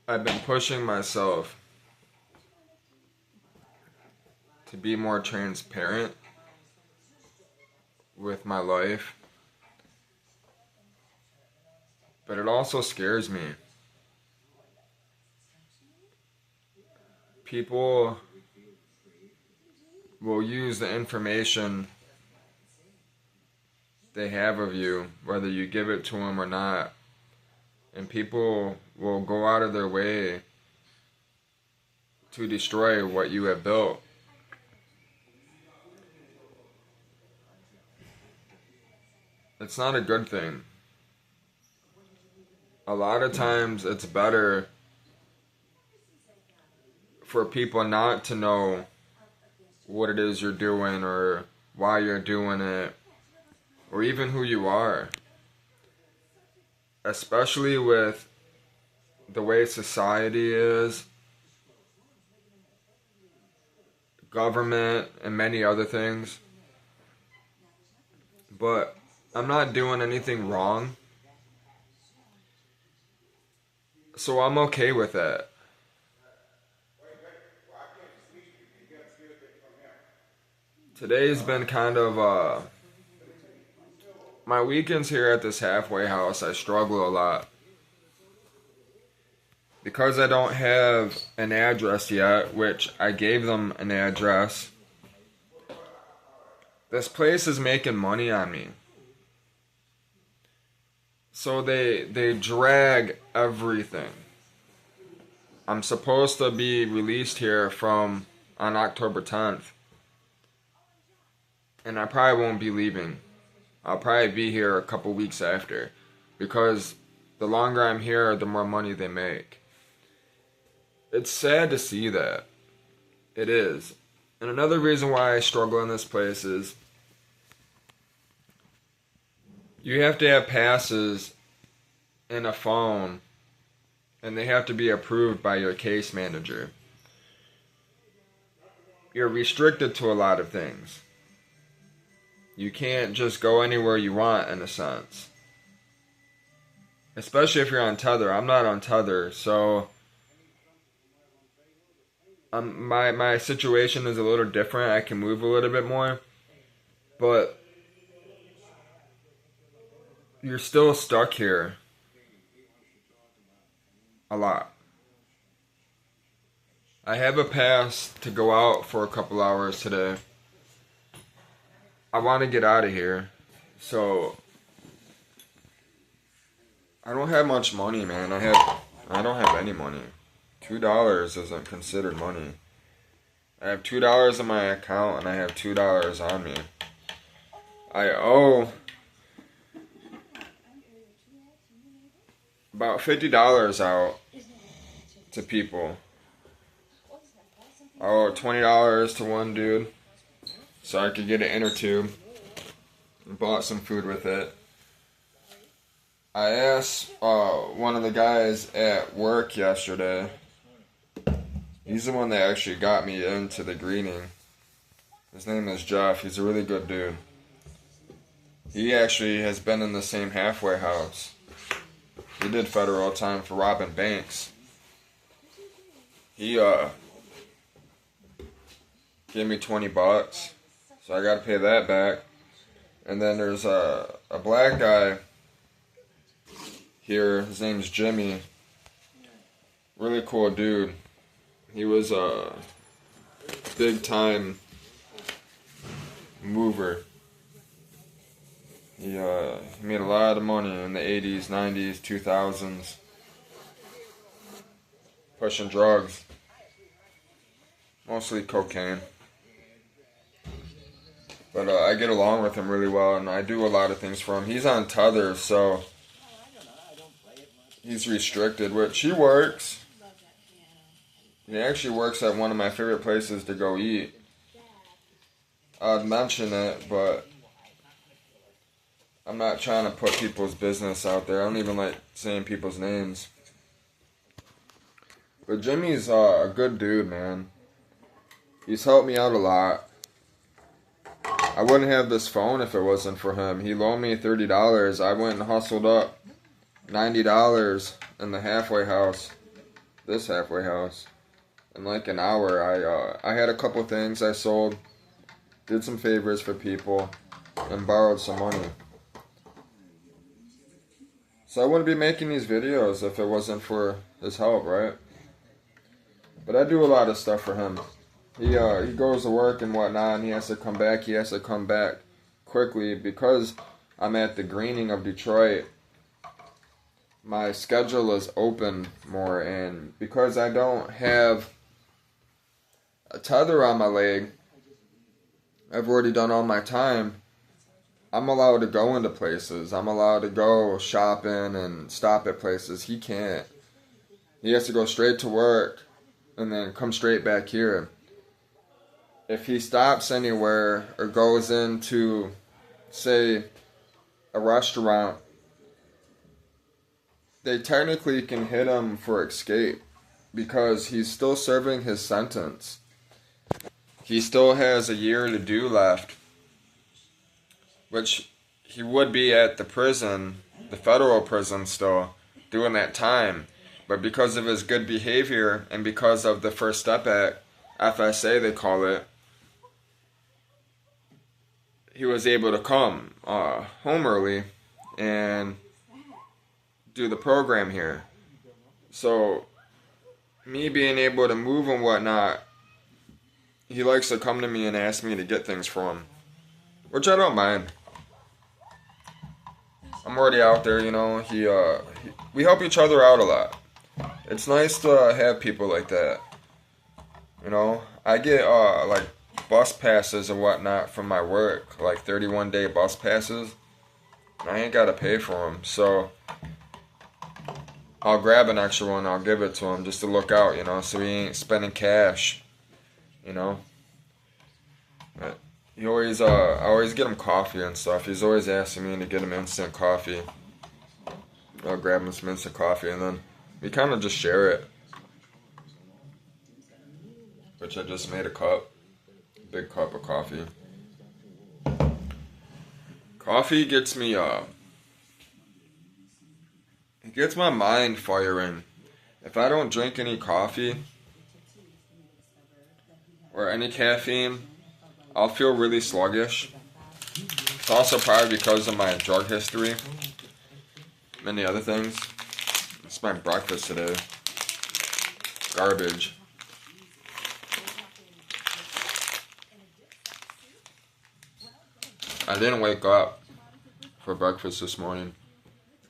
I've been pushing myself to be more transparent with my life, but it also scares me. People will use the information they have of you, whether you give it to them or not, and people will go out of their way to destroy what you have built. It's not a good thing. A lot of times it's better for people not to know what it is you're doing or why you're doing it or even who you are. Especially with the way society is, government, and many other things. But I'm not doing anything wrong, so I'm okay with that. Today's been kind of, my weekends here at this halfway house, I struggle a lot. Because I don't have an address yet, which I gave them an address, this place is making money on me. So they drag everything. I'm supposed to be released here on October 10th. And I probably won't be leaving. I'll probably be here a couple weeks after. Because the longer I'm here, the more money they make. It's sad to see that. It is. And another reason why I struggle in this place is you have to have passes and a phone, and they have to be approved by your case manager. You're restricted to a lot of things. You can't just go anywhere you want, in a sense. Especially if you're on tether. I'm not on tether, so my situation is a little different. I can move a little bit more, but you're still stuck here a lot. I have a pass to go out for a couple hours today. I want to get out of here, so I don't have much money, man. I don't have any money. $2 isn't considered money. I have $2 in my account and I have $2 on me. I owe about $50 out to people. I owe $20 to one dude so I could get an inner tube and bought some food with it. I asked one of the guys at work yesterday. He's the one that actually got me into the greening. His name is Jeff. He's a really good dude. He actually has been in the same halfway house. He did federal time for robbing banks. He gave me $20, so I gotta pay that back. And then there's a black guy here. His name's Jimmy. Really cool dude. He was a big time mover. He made a lot of money in the 80s, 90s, 2000s. Pushing drugs. Mostly cocaine. But I get along with him really well, and I do a lot of things for him. He's on tether, so he's restricted, which he works. He actually works at one of my favorite places to go eat. I'd mention it, but I'm not trying to put people's business out there. I don't even like saying people's names. But Jimmy's a good dude, man. He's helped me out a lot. I wouldn't have this phone if it wasn't for him. He loaned me $30. I went and hustled up $90 in the halfway house this halfway house. In like an hour, I had a couple things I sold, did some favors for people, and borrowed some money. So I wouldn't be making these videos if it wasn't for his help, right? But I do a lot of stuff for him. He goes to work and whatnot, and he has to come back. He has to come back quickly because I'm at the greening of Detroit. My schedule is open more, and because I don't have a tether on my leg, I've already done all my time. I'm allowed to go into places. I'm allowed to go shopping and stop at places. He can't. He has to go straight to work and then come straight back here. If he stops anywhere or goes into, say, a restaurant, they technically can hit him for escape because he's still serving his sentence. He still has a year to do left, which he would be at the prison, the federal prison still, doing that time. But because of his good behavior and because of the First Step Act, FSA they call it, he was able to come home early and do the program here. So, me being able to move and whatnot, he likes to come to me and ask me to get things for him, which I don't mind. I'm already out there, you know. We help each other out a lot. It's nice to have people like that. You know, I get like bus passes and whatnot from my work, like 31-day bus passes. I ain't gotta pay for them, so I'll grab an extra one. I'll give it to him just to look out, you know, so he ain't spending cash. You know, but I always get him coffee and stuff. He's always asking me to get him instant coffee. I'll grab him some instant coffee and then we kind of just share it. Which I just made a big cup of coffee. Coffee gets me, it gets my mind firing. If I don't drink any coffee or any caffeine, I'll feel really sluggish. It's also probably because of my drug history. Many other things. It's my breakfast today. Garbage. I didn't wake up for breakfast this morning.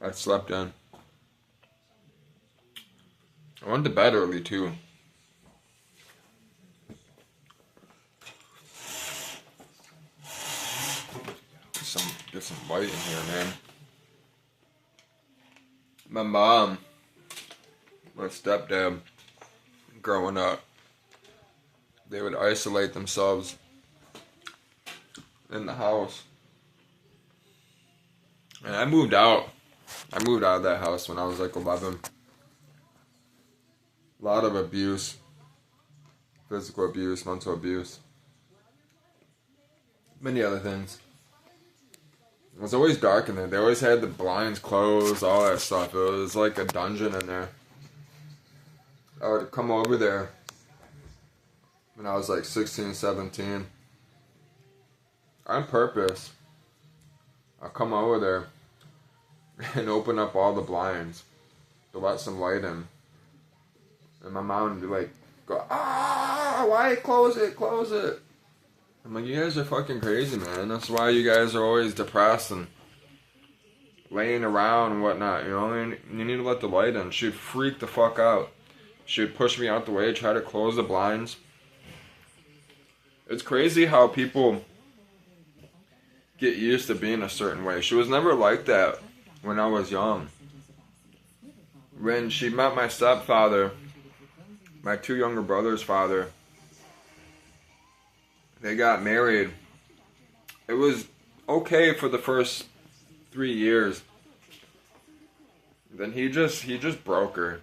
I slept in. I went to bed early too. Get some light in here, man. My mom, my stepdad, growing up, they would isolate themselves in the house. And I moved out. I moved out of that house when I was like 11. A lot of abuse. Physical abuse, mental abuse. Many other things. It was always dark in there. They always had the blinds closed, all that stuff. It was like a dungeon in there. I would come over there when I was like 16, 17. On purpose. I'll come over there and open up all the blinds to let some light in. And my mom would be like, go, why close it, close it. I'm like, you guys are fucking crazy, man. That's why you guys are always depressed and laying around and whatnot, you know? And you need to let the light in. She'd freak the fuck out. She'd push me out the way, try to close the blinds. It's crazy how people get used to being a certain way. She was never like that when I was young. When she met my stepfather, my two younger brothers' father, they got married. It was okay for the first 3 years. Then he just broke her.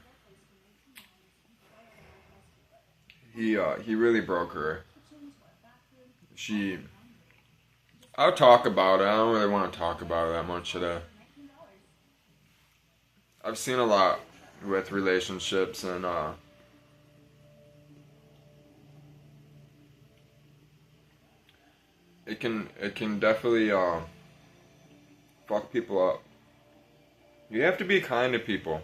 He really broke her. I'll talk about it. I don't really want to talk about it that much today. I've seen a lot with relationships and it can definitely fuck people up. You have to be kind to people.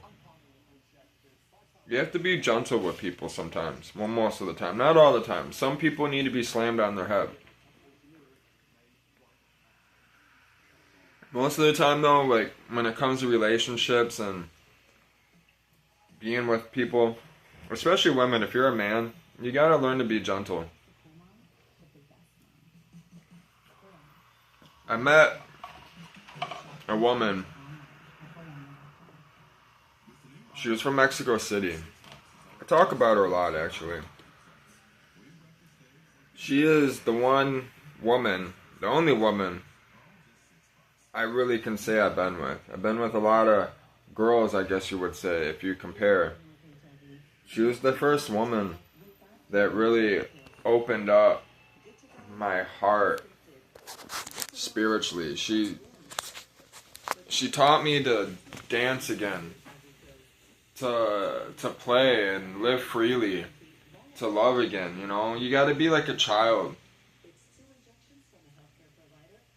You have to be gentle with people sometimes. Well, most of the time. Not all the time. Some people need to be slammed on their head. Most of the time, though, like, when it comes to relationships and being with people, especially women, if you're a man, you gotta learn to be gentle. I met a woman. She was from Mexico City. I talk about her a lot, actually. She is the one woman, the only woman I really can say I've been with. I've been with a lot of girls, I guess you would say, if you compare. She was the first woman that really opened up my heart spiritually. She taught me to dance again, to play and live freely, to love again, you know? You gotta be like a child.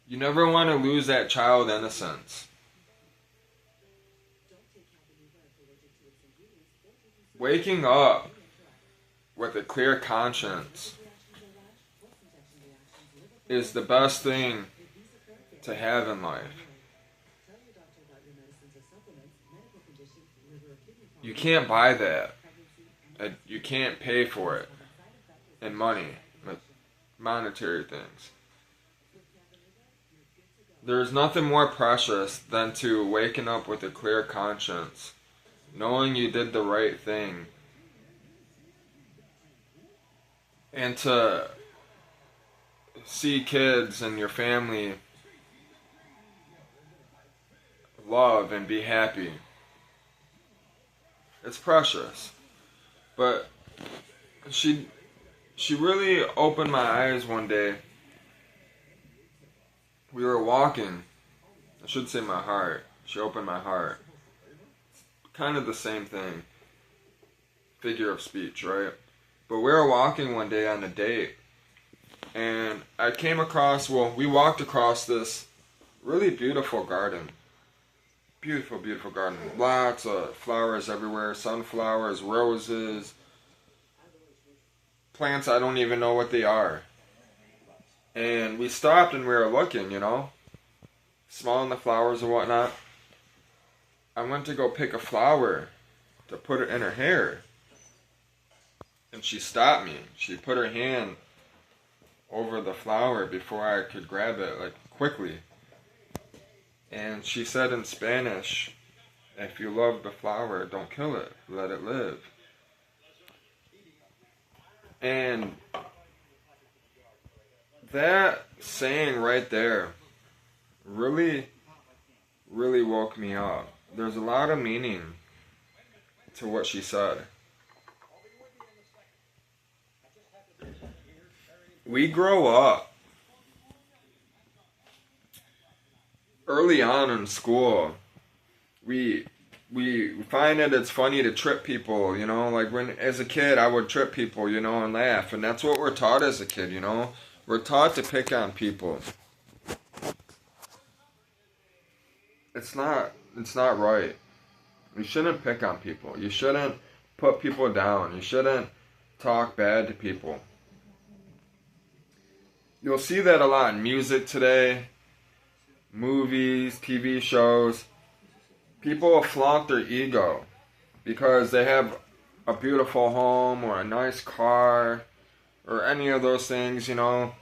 You never want to lose that child innocence. Waking up with a clear conscience is the best thing to have in life. You can't buy that. You can't pay for it in money, like monetary things. There's nothing more precious than to waking up with a clear conscience, knowing you did the right thing, and to see kids and your family love and be happy. It's precious. But she really opened my eyes one day. We were walking. I should say my heart. She opened my heart. Kind of the same thing. Figure of speech, right? But we were walking one day on a date. And I came across, we walked across this really beautiful garden. Beautiful, beautiful garden. Lots of flowers everywhere. Sunflowers, roses. Plants, I don't even know what they are. And we stopped and we were looking, you know, smelling the flowers and whatnot. I went to go pick a flower to put it in her hair. And she stopped me. She put her hand over the flower before I could grab it, like, quickly. And she said in Spanish, if you love the flower, don't kill it, let it live. And that saying right there really, really woke me up. There's a lot of meaning to what she said. We grow up early on in school. We find that it's funny to trip people, you know, like when as a kid I would trip people, you know, and laugh, and that's what we're taught as a kid, you know. We're taught to pick on people. It's not right. You shouldn't pick on people. You shouldn't put people down. You shouldn't talk bad to people. You'll see that a lot in music today, movies, TV shows. People will flaunt their ego because they have a beautiful home or a nice car or any of those things, you know.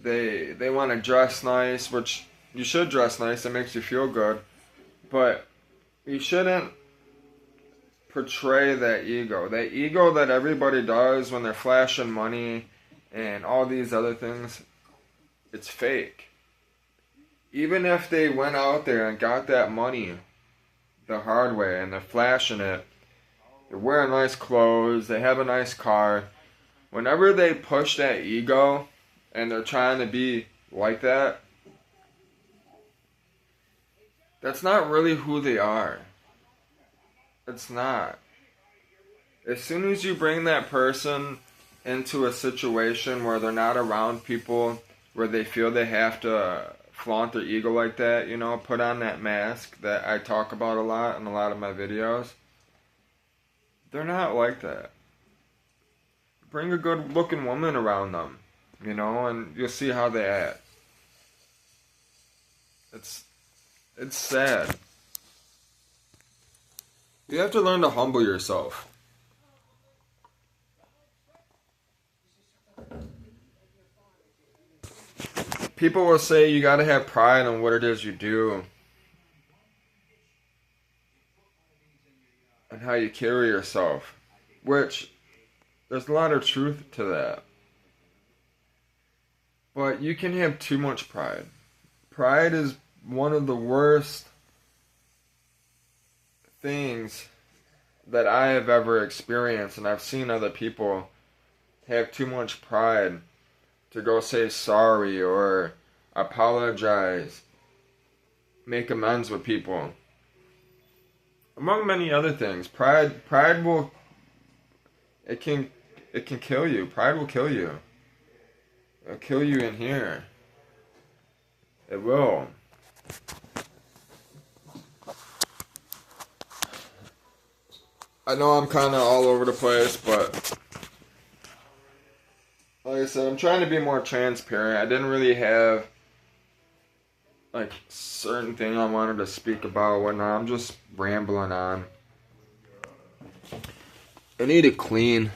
They want to dress nice, which you should dress nice. It makes you feel good. But you shouldn't portray that ego. That ego that everybody does when they're flashing money and all these other things, it's fake. Even if they went out there and got that money the hard way and they're flashing it, they're wearing nice clothes, they have a nice car, whenever they push that ego and they're trying to be like that, that's not really who they are. It's not. As soon as you bring that person into a situation where they're not around people where they feel they have to flaunt their ego like that, you know, put on that mask that I talk about a lot in a lot of my videos. They're not like that. Bring a good looking woman around them, you know, and you'll see how they act. It's sad. You have to learn to humble yourself. People will say you gotta have pride in what it is you do and how you carry yourself, which there's a lot of truth to that. But you can have too much pride. Pride is one of the worst things that I have ever experienced, and I've seen other people have too much pride to go say sorry or apologize, make amends with people. Among many other things, pride will it can kill you. Pride will kill you. It'll kill you in here. It will. I know I'm kind of all over the place, but like I said, I'm trying to be more transparent. I didn't really have like certain thing I wanted to speak about or whatnot. I'm just rambling on. I need it clean.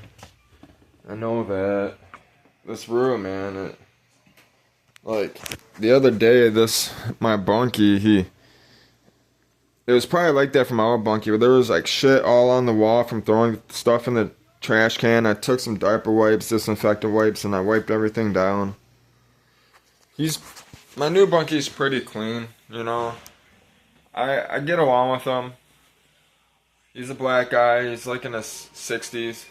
I know that. This room, man. Like the other day, my bunkie, it was probably like that from my old bunkie, but there was like shit all on the wall from throwing stuff in the trash can. I took some diaper wipes, disinfectant wipes, and I wiped everything down. My new bunkie's pretty clean, you know. I get along with him. He's a black guy. He's like in his 60s.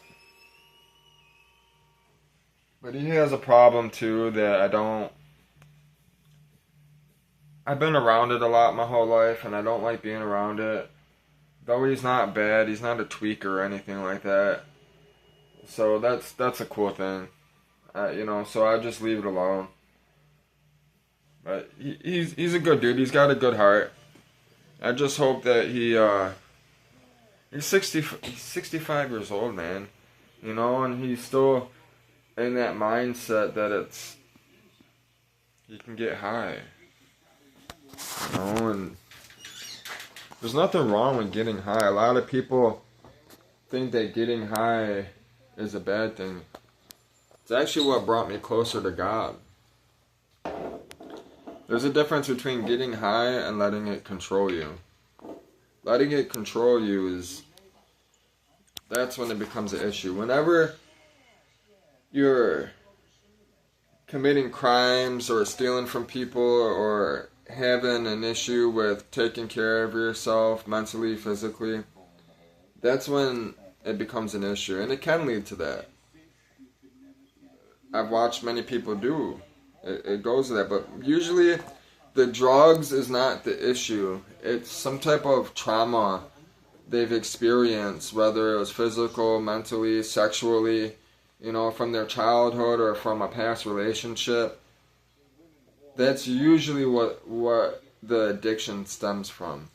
But he has a problem too that I've been around it a lot my whole life, and I don't like being around it. Though he's not bad, he's not a tweaker or anything like that. So that's a cool thing, you know. So I just leave it alone. But he's a good dude. He's got a good heart. I just hope that he's 65 years old, man. You know, and he's still in that mindset that he can get high. You know, and there's nothing wrong with getting high. A lot of people think that getting high is a bad thing. It's actually what brought me closer to God. There's a difference between getting high and letting it control you. Letting it control you that's when it becomes an issue. Whenever you're committing crimes or stealing from people or having an issue with taking care of yourself mentally, physically, that's when it becomes an issue. And it can lead to that. I've watched many people do. It goes to that. But usually the drugs is not the issue. It's some type of trauma they've experienced, whether it was physical, mentally, sexually, you know, from their childhood or from a past relationship. That's usually what the addiction stems from.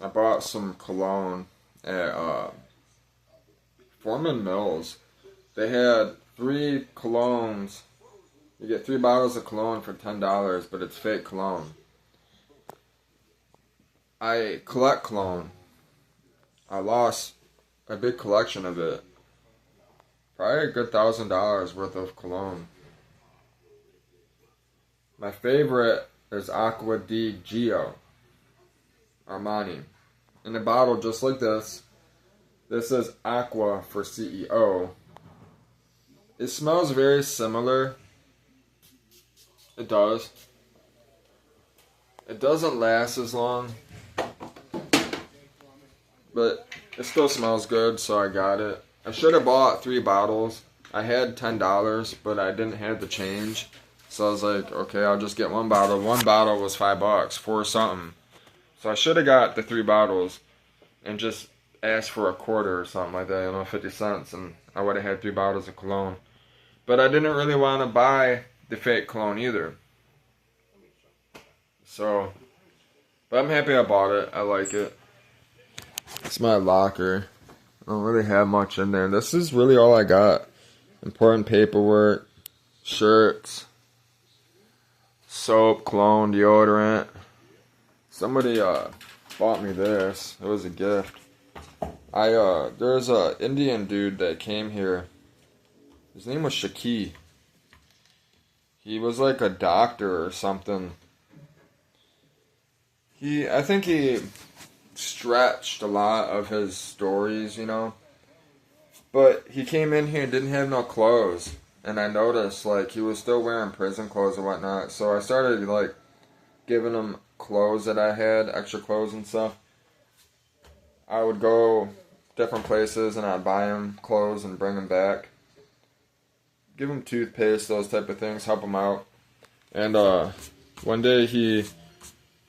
I bought some cologne at Foreman Mills. They had 3 colognes. You get 3 bottles of cologne for $10, but it's fake cologne. I collect cologne. I lost a big collection of it. Probably a good $1,000 worth of cologne. My favorite is Acqua di Gio Armani. In a bottle just like this. This is Aqua for CEO. It smells very similar. It does. It doesn't last as long. But it still smells good, so I got it. I should have bought 3 bottles. I had $10, but I didn't have the change. So I was like, okay, I'll just get 1 bottle. 1 bottle was $5, 4 something. So I should have got the 3 bottles and just asked for a quarter or something like that, 50 cents, and I would have had 3 bottles of cologne. But I didn't really want to buy the fake cologne either. So, but I'm happy I bought it. I like it. It's my locker. I don't really have much in there. This is really all I got. Important paperwork, shirts, soap, cologne, deodorant. Somebody bought me this. It was a gift. There's a Indian dude that came here. His name was Shaki. He was like a doctor or something. I think he stretched a lot of his stories, you know. But he came in here and didn't have no clothes. And I noticed, like, he was still wearing prison clothes and whatnot. So I started, like, giving him clothes that I had, extra clothes and stuff. I would go different places and I'd buy him clothes and bring him back. Give him toothpaste, those type of things, help him out. And one day he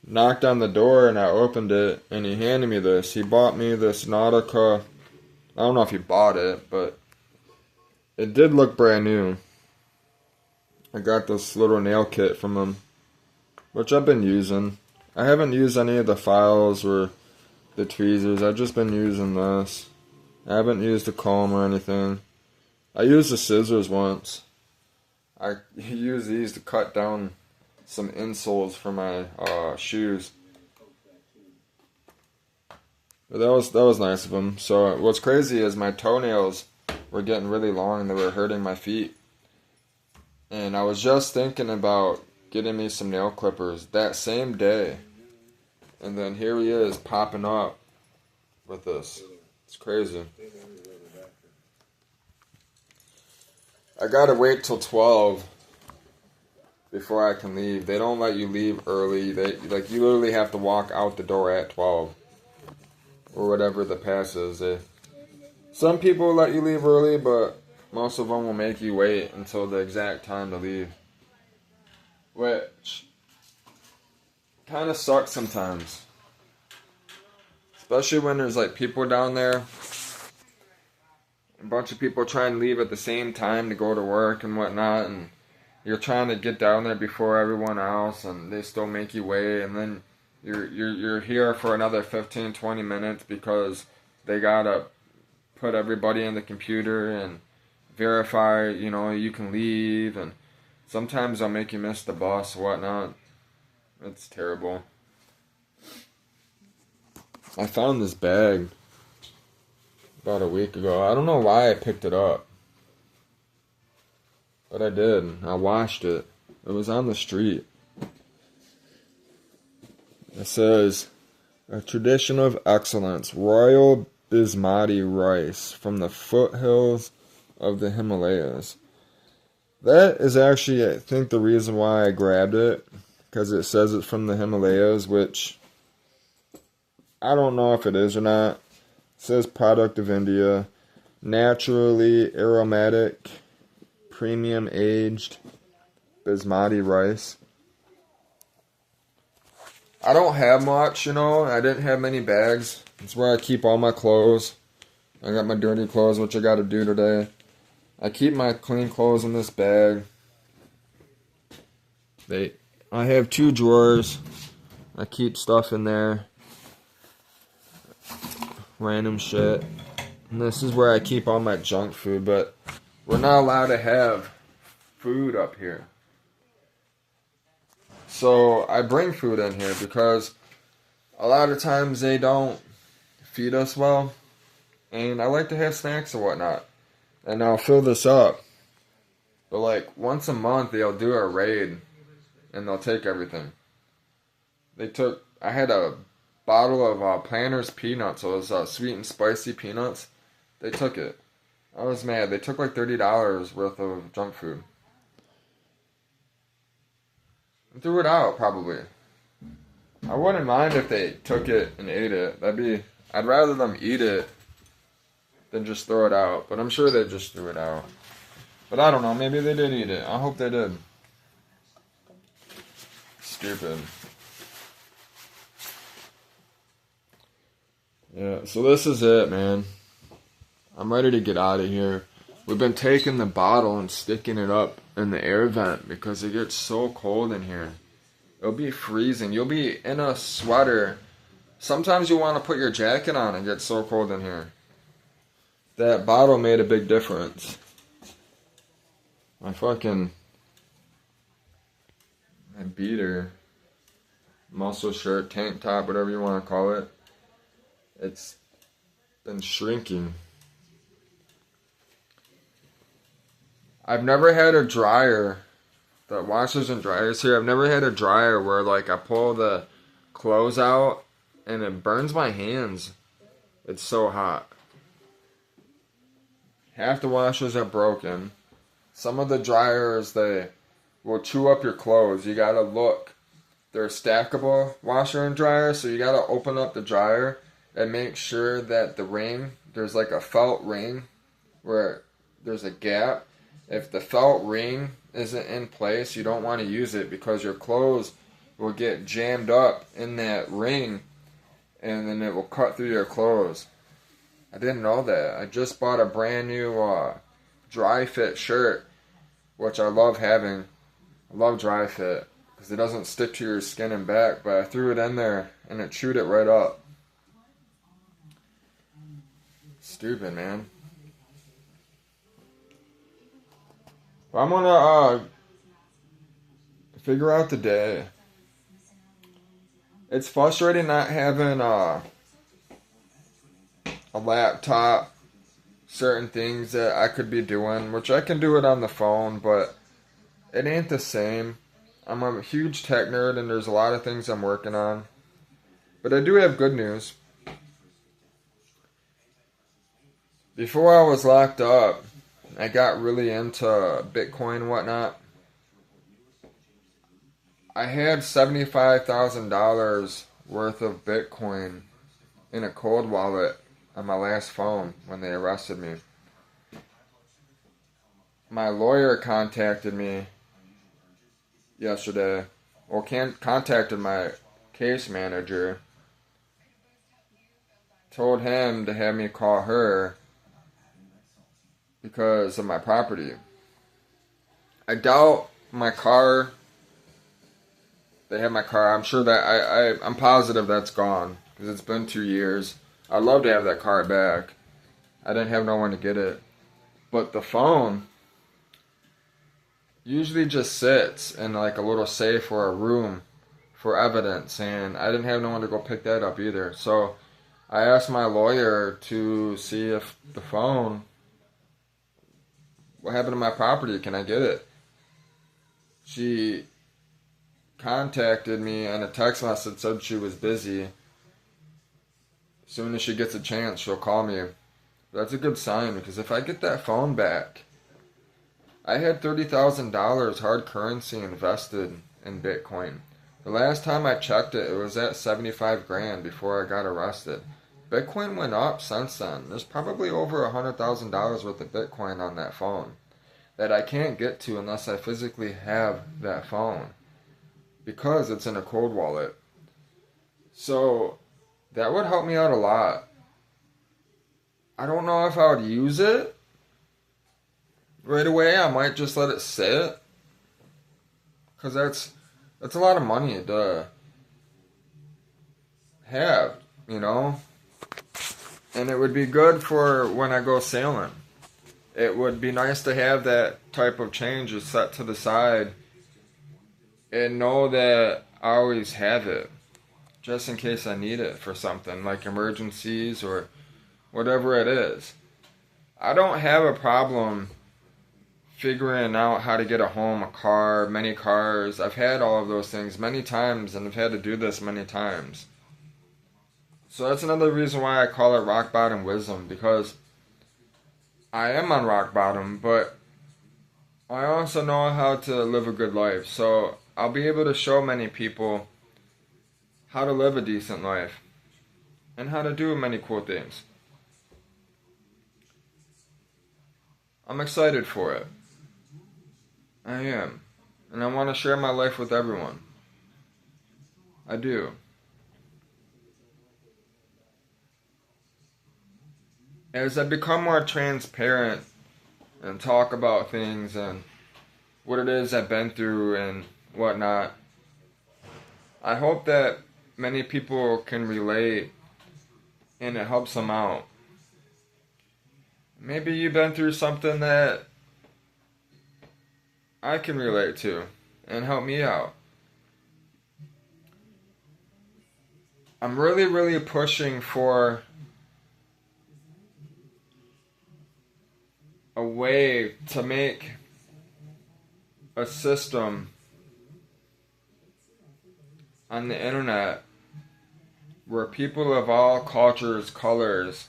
knocked on the door and I opened it and he handed me this. He bought me this Nautica. I don't know if he bought it, but it did look brand new. I got this little nail kit from him, which I've been using. I haven't used any of the files or the tweezers. I've just been using this. I haven't used the comb or anything. I used the scissors once. I used these to cut down some insoles for my shoes. But that was nice of him. So what's crazy is my toenails were getting really long and they were hurting my feet. And I was just thinking about getting me some nail clippers that same day. And then here he is popping up with this. It's crazy. I gotta wait till 12 before I can leave. They don't let you leave early. You literally have to walk out the door at 12 or whatever the pass is. Some people let you leave early, but most of them will make you wait until the exact time to leave, which kind of sucks sometimes, especially when there's like people down there. A bunch of people try and leave at the same time to go to work and whatnot, and you're trying to get down there before everyone else, and they still make you wait, and then you're here for another 15-20 minutes because they gotta put everybody in the computer and verify, you can leave, and sometimes they'll make you miss the bus or whatnot. It's terrible. I found this bag about a week ago. I don't know why I picked it up, but I did. I washed it. It was on the street. It says, "A tradition of excellence, royal basmati rice from the foothills of the Himalayas." That is actually, I think, the reason why I grabbed it, because it says it's from the Himalayas, which I don't know if it is or not. It says product of India, naturally aromatic, premium aged basmati rice. I don't have much, I didn't have many bags. It's where I keep all my clothes. I got my dirty clothes, which I got to do today. I keep my clean clothes in this bag. I have 2 drawers. I keep stuff in there. Random shit. And this is where I keep all my junk food, but we're not allowed to have food up here. So I bring food in here because a lot of times they don't feed us well. And I like to have snacks and whatnot. And I'll fill this up. But like once a month they'll do a raid and they'll take everything. I had a bottle of Planters peanuts. So it was sweet and spicy peanuts. They took it. I was mad. They took like $30 worth of junk food. And threw it out, probably. I wouldn't mind if they took it and ate it. I'd rather them eat it than just throw it out. But I'm sure they just threw it out. But I don't know. Maybe they did eat it. I hope they did. Stupid. Yeah, so this is it, man. I'm ready to get out of here. We've been taking the bottle and sticking it up in the air vent because it gets so cold in here. It'll be freezing. You'll be in a sweater. Sometimes you want to put your jacket on. It gets so cold in here. That bottle made a big difference. My beater, muscle shirt, tank top, whatever you want to call it, it's been shrinking. I've never had a dryer, the washers and dryers here, I've never had a dryer where like I pull the clothes out and it burns my hands. It's so hot. Half the washers are broken. Some of the dryers, they will chew up your clothes. You gotta look. They're stackable washer and dryer, so you gotta open up the dryer and make sure that the ring, there's like a felt ring where there's a gap. If the felt ring isn't in place, you don't want to use it because your clothes will get jammed up in that ring and then it will cut through your clothes. I didn't know that. I just bought a brand new dry fit shirt, which I love having. I love dry fit because it doesn't stick to your skin and back, but I threw it in there and it chewed it right up. Stupid, man. Well, I'm gonna figure out the day. It's frustrating not having a laptop, certain things that I could be doing, which I can do it on the phone, but it ain't the same. I'm a huge tech nerd and there's a lot of things I'm working on. But I do have good news. Before I was locked up, I got really into Bitcoin and whatnot. I had $75,000 worth of Bitcoin in a cold wallet on my last phone when they arrested me. My lawyer contacted me yesterday, or contacted my case manager, told him to have me call her because of my property. I doubt my car, they have my car, I'm sure that, I'm positive that's gone, because it's been 2 years. I'd love to have that car back. I didn't have no one to get it. But the phone usually just sits in like a little safe or a room for evidence, and I didn't have no one to go pick that up either. So I asked my lawyer to see if the phone, what happened to my property, can I get it? She contacted me and a text message said she was busy. As soon as she gets a chance, she'll call me. That's a good sign, because if I get that phone back, I had $30,000 hard currency invested in Bitcoin. The last time I checked it, it was at 75 grand before I got arrested. Bitcoin went up since then. There's probably over $100,000 worth of Bitcoin on that phone that I can't get to unless I physically have that phone, because it's in a cold wallet. So that would help me out a lot. I don't know if I would use it right away. I might just let it sit, because that's a lot of money to have, you know? And it would be good for when I go sailing. It would be nice to have that type of change set to the side and know that I always have it, just in case I need it for something, like emergencies or whatever it is. I don't have a problem figuring out how to get a home, a car, many cars. I've had all of those things many times, and I've had to do this many times. So that's another reason why I call it RockBottom-Wisdom, because I am on rock bottom, but I also know how to live a good life. So I'll be able to show many people how to live a decent life and how to do many cool things. I'm excited for it. I am. And I want to share my life with everyone. I do. As I become more transparent and talk about things and what it is I've been through and whatnot. I hope that many people can relate and it helps them out. Maybe you've been through something that I can relate to and help me out. I'm really, really pushing for a way to make a system on the internet where people of all cultures, colors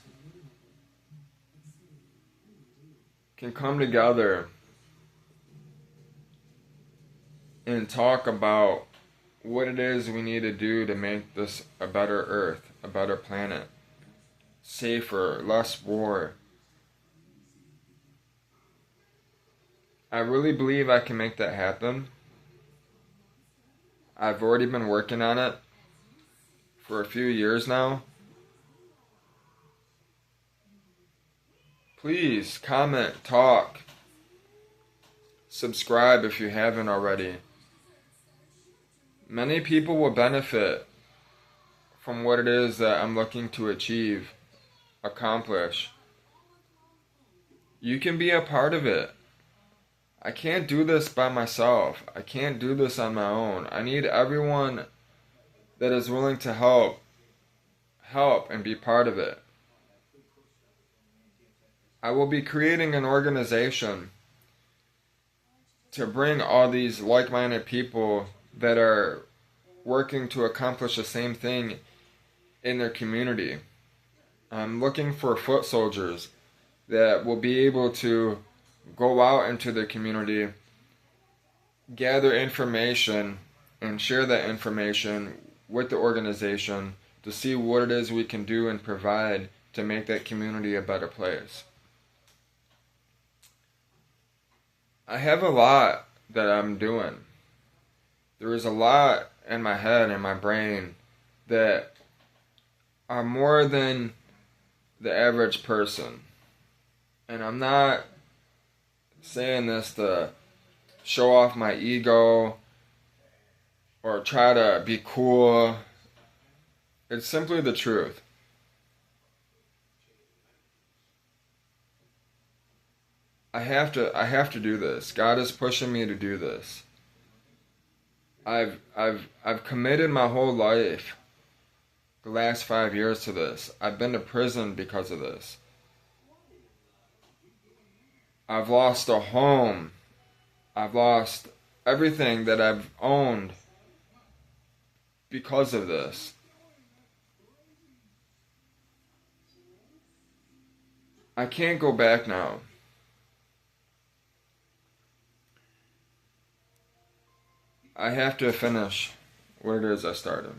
can come together and talk about what it is we need to do to make this a better earth, a better planet, safer, less war. I really believe I can make that happen. I've already been working on it for a few years now. Please comment, talk, subscribe if you haven't already. Many people will benefit from what it is that I'm looking to achieve, accomplish. You can be a part of it. I can't do this by myself. I can't do this on my own. I need everyone that is willing to help and be part of it. I will be creating an organization to bring all these like-minded people that are working to accomplish the same thing in their community. I'm looking for foot soldiers that will be able to go out into the community, gather information, and share that information with the organization to see what it is we can do and provide to make that community a better place. I have a lot that I'm doing. There is a lot in my head and my brain that are more than the average person. And I'm not saying this to show off my ego or try to be cool. It's simply the truth. I have to do this. God is pushing me to do this. I've committed my whole life, the last 5 years, to this. I've been to prison because of this. I've lost a home. I've lost everything that I've owned because of this. I can't go back now. I have to finish what it is I started.